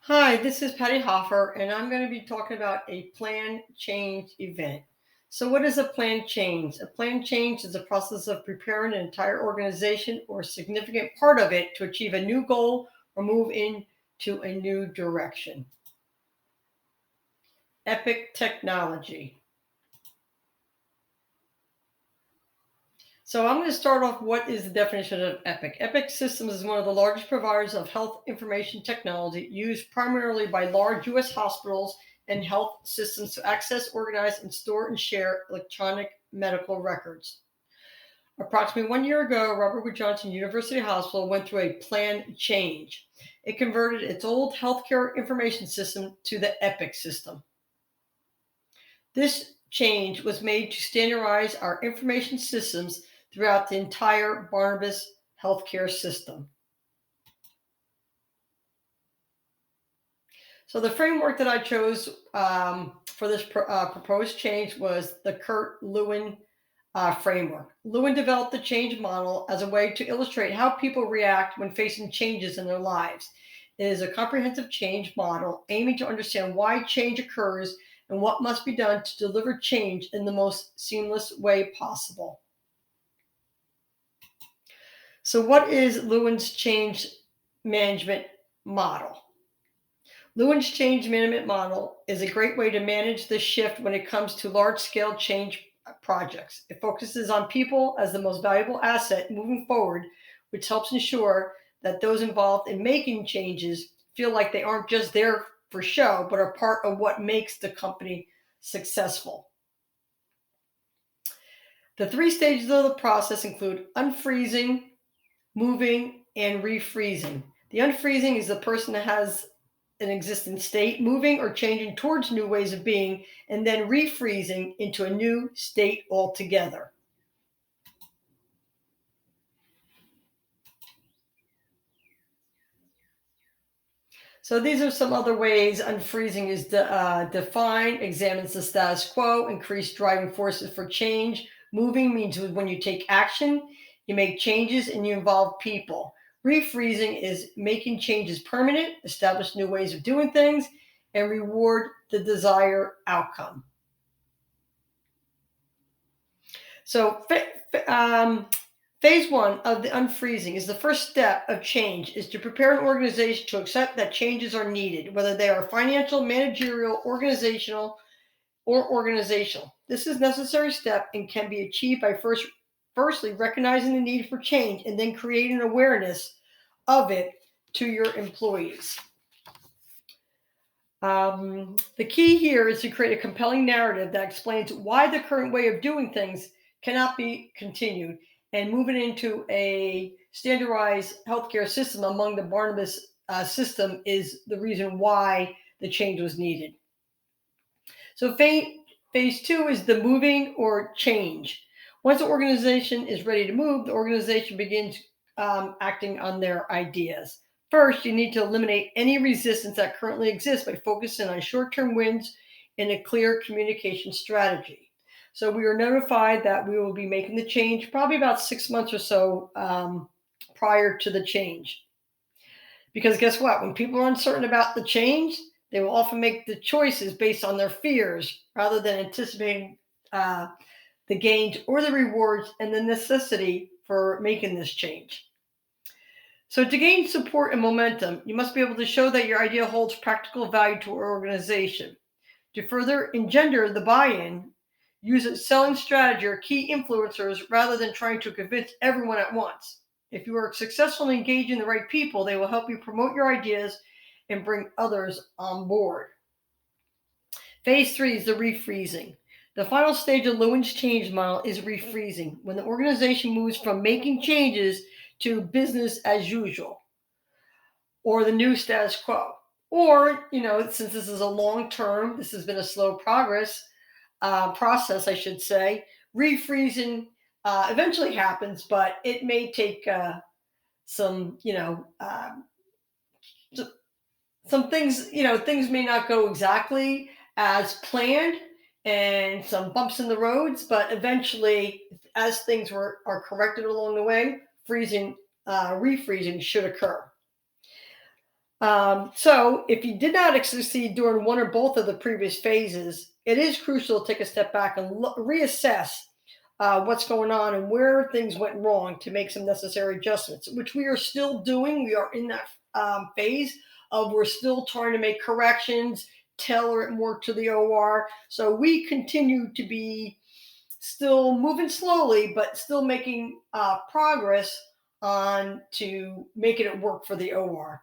Hi, this is Patty Hoffer, and I'm going to be talking about a plan change event. So, what is a plan change? A plan change is a process of preparing an entire organization or a significant part of it to achieve a new goal or move into a new direction. Epic technology. So, I'm going to start off what is the definition of Epic. Epic Systems is one of the largest providers of health information technology used primarily by large U.S. hospitals and health systems to access, organize, and store and share electronic medical records. Approximately 1 year ago, Robert Wood Johnson University Hospital went through a plan change. It converted its old healthcare information system to the Epic system. This change was made to standardize our information systems throughout the entire Barnabas healthcare system. So the framework that I chose for this proposed change was the Kurt Lewin framework. Lewin developed the change model as a way to illustrate how people react when facing changes in their lives. It is a comprehensive change model aiming to understand why change occurs and what must be done to deliver change in the most seamless way possible. So, what is Lewin's change management model? Lewin's change management model is a great way to manage the shift when it comes to large scale change projects. It focuses on people as the most valuable asset moving forward, which helps ensure that those involved in making changes feel like they aren't just there for show, but are part of what makes the company successful. The three stages of the process include unfreezing, moving, and refreezing. The unfreezing is the person that has an existing state, moving or changing towards new ways of being, and then refreezing into a new state altogether. So these are some other ways unfreezing is defined, examines the status quo, increased driving forces for change. Moving means when you take action, you make changes, and you involve people. Refreezing is making changes permanent, establish new ways of doing things, and reward the desired outcome. So phase one of the unfreezing is the first step of change is to prepare an organization to accept that changes are needed, whether they are financial, managerial, organizational, or organizational. This is a necessary step and can be achieved by firstly recognizing the need for change and then creating awareness of it to your employees. The key here is to create a compelling narrative that explains why the current way of doing things cannot be continued and moving into a standardized healthcare system among the Barnabas system is the reason why the change was needed. So phase two is the moving or change. Once the organization is ready to move, the organization begins acting on their ideas. First, you need to eliminate any resistance that currently exists by focusing on short-term wins and a clear communication strategy. So we are notified that we will be making the change probably about 6 months or so prior to the change. Because guess what? When people are uncertain about the change, they will often make the choices based on their fears rather than anticipating the gains or the rewards and the necessity for making this change. So, to gain support and momentum, you must be able to show that your idea holds practical value to our organization. To further engender the buy in, use a selling strategy or key influencers rather than trying to convince everyone at once. If you are successful in engaging the right people, they will help you promote your ideas and bring others on board. Phase three is the refreezing. The final stage of Lewin's change model is refreezing, when the organization moves from making changes to business as usual or the new status quo. Or, since this is a long term, this has been a slow process, I should say, refreezing eventually happens, but it may take some, some things, things may not go exactly as planned and some bumps in the roads, but eventually, as things are corrected along the way, refreezing should occur. So if you did not succeed during one or both of the previous phases, it is crucial to take a step back and reassess what's going on and where things went wrong to make some necessary adjustments, which we are still doing. We are in that phase of we're still trying to make corrections, tailor it more to the OR. So we continue to be still moving slowly, but still making progress on to making it work for the OR.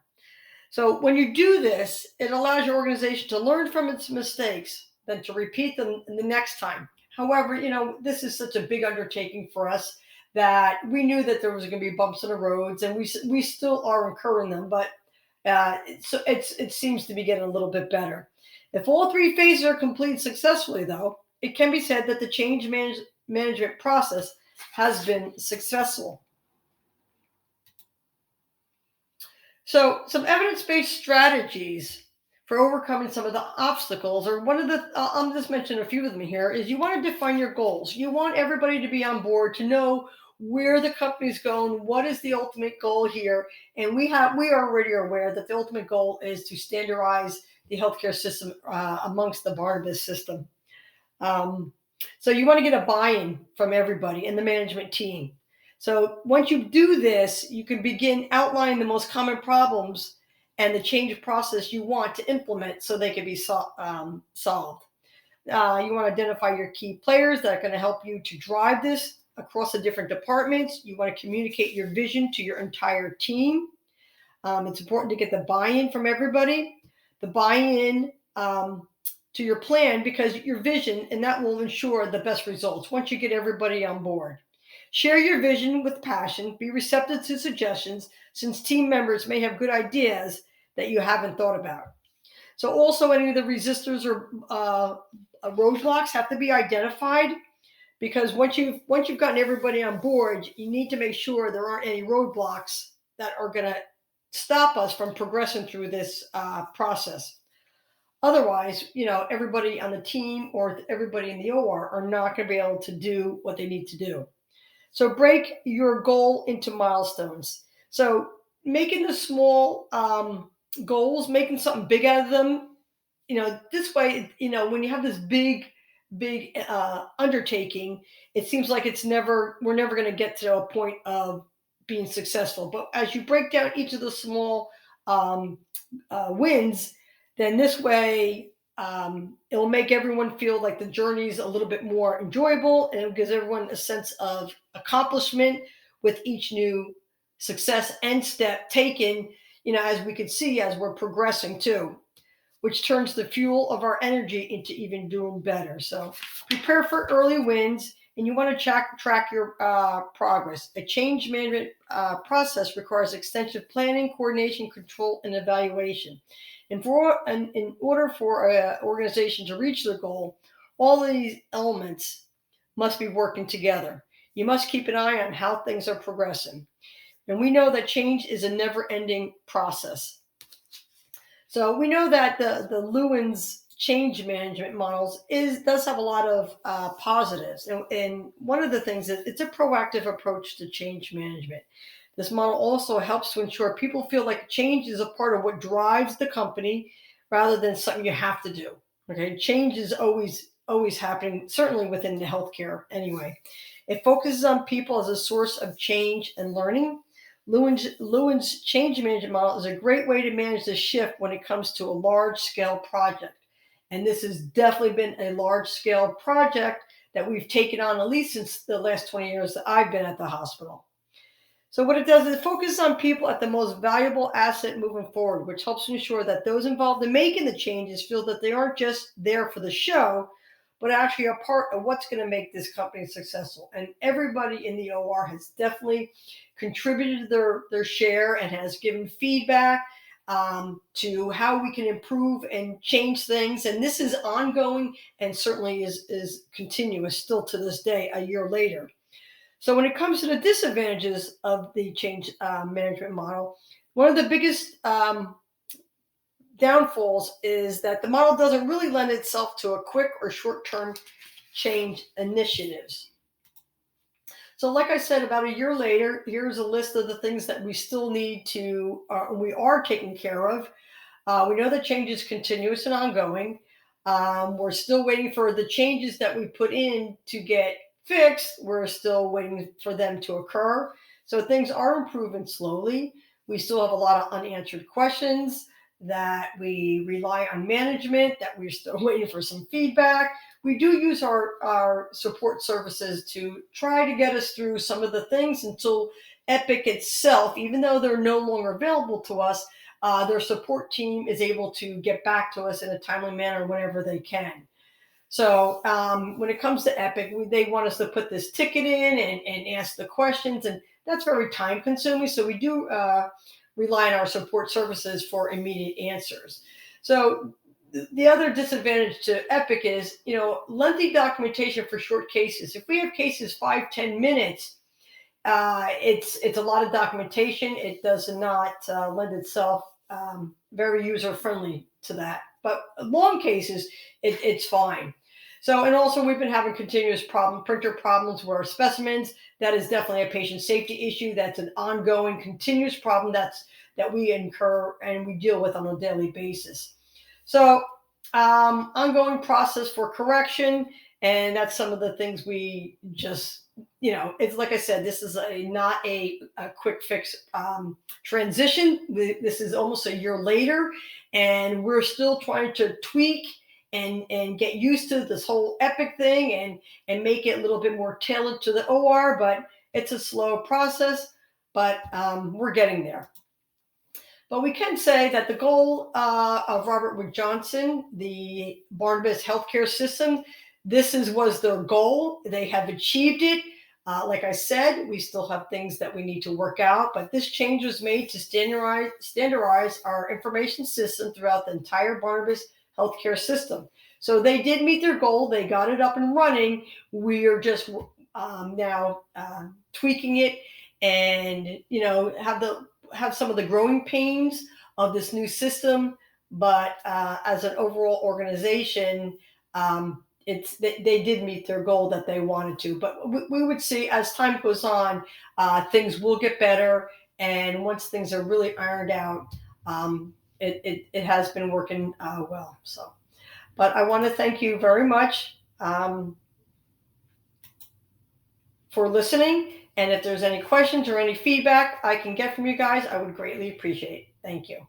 So when you do this, it allows your organization to learn from its mistakes than to repeat them the next time. However, this is such a big undertaking for us that we knew that there was going to be bumps in the roads, and we still are incurring them, but it seems to be getting a little bit better. If all three phases are completed successfully, though, it can be said that the change management process has been successful. So, some evidence-based strategies for overcoming some of the obstacles, or one of the, I'll just mention a few of them here, is you want to define your goals. You want everybody to be on board, to know where the company's going, what is the ultimate goal here, and we are already aware that the ultimate goal is to standardize the healthcare system amongst the Barnabas system. So you want to get a buy-in from everybody in the management team. So once you do this, you can begin outlining the most common problems and the change process you want to implement so they can be solved. You want to identify your key players that are going to help you to drive this across the different departments. You want to communicate your vision to your entire team. It's important to get the buy-in from everybody. The buy-in to your plan, because your vision, and that will ensure the best results once you get everybody on board. Share your vision with passion. Be receptive to suggestions, since team members may have good ideas that you haven't thought about. So also any of the resistors or roadblocks have to be identified, because once you've gotten everybody on board, you need to make sure there aren't any roadblocks that are going to stop us from progressing through this process. Otherwise, everybody on the team or everybody in the OR are not going to be able to do what they need to do. So break your goal into milestones. So making the small goals, making something big out of them, this way, when you have this big undertaking, it seems like we're never going to get to a point of being successful. But as you break down each of the small wins, then this way it will make everyone feel like the journey is a little bit more enjoyable, and it gives everyone a sense of accomplishment with each new success and step taken, as we can see as we're progressing too, which turns the fuel of our energy into even doing better. So prepare for early wins, and you want to track your progress. A change management process requires extensive planning, coordination, control, and evaluation. And in order for an organization to reach their goal, all of these elements must be working together. You must keep an eye on how things are progressing. And we know that change is a never-ending process. So we know that the Lewin's change management models does have a lot of positives. And one of the things is it's a proactive approach to change management. This model also helps to ensure people feel like change is a part of what drives the company rather than something you have to do. Okay, change is always happening, certainly within the healthcare anyway. It focuses on people as a source of change and learning. Lewin's change management model is a great way to manage the shift when it comes to a large-scale project. And this has definitely been a large-scale project that we've taken on at least since the last 20 years that I've been at the hospital. So what it does is it focuses on people at the most valuable asset moving forward, which helps ensure that those involved in making the changes feel that they aren't just there for the show, but actually a part of what's going to make this company successful. And everybody in the OR has definitely contributed their share and has given feedback to how we can improve and change things. And this is ongoing and certainly is continuous still to this day, a year later. So when it comes to the disadvantages of the change management model, one of the biggest downfalls is that the model doesn't really lend itself to a quick or short-term change initiatives. So, like I said, about a year later, here's a list of the things that we still need to, we are taking care of. We know the change is continuous and ongoing. We're still waiting for the changes that we put in to get fixed. We're still waiting for them to occur. So things are improving slowly. We still have a lot of unanswered questions that we rely on management, that we're still waiting for some feedback. We do use our support services to try to get us through some of the things until Epic itself, even though they're no longer available to us, their support team is able to get back to us in a timely manner whenever they can. So when it comes to Epic, they want us to put this ticket in and ask the questions, and that's very time consuming. So we do rely on our support services for immediate answers. So the other disadvantage to Epic is, lengthy documentation for short cases. If we have cases 5-10 minutes, it's a lot of documentation. It does not lend itself very user friendly to that. But long cases, it's fine. So, and also we've been having continuous printer problems where specimens, that is definitely a patient safety issue. That's an ongoing, continuous problem that we incur and we deal with on a daily basis. So, ongoing process for correction, and that's some of the things we just, it's like I said, this is not a quick fix transition. This is almost a year later, and we're still trying to tweak and get used to this whole Epic thing and make it a little bit more tailored to the OR. But it's a slow process, but we're getting there. But we can say that the goal of Robert Wood Johnson, the Barnabas healthcare system, was their goal. They have achieved it. Like I said, we still have things that we need to work out, but this change was made to standardize our information system throughout the entire Barnabas healthcare system. So they did meet their goal. They got it up and running. We are just now tweaking it, and have some of the growing pains of this new system. But as an overall organization, they did meet their goal that they wanted to. But we would see as time goes on, things will get better. And once things are really ironed out, it has been working well. So, but I want to thank you very much for listening. And if there's any questions or any feedback I can get from you guys, I would greatly appreciate it. Thank you.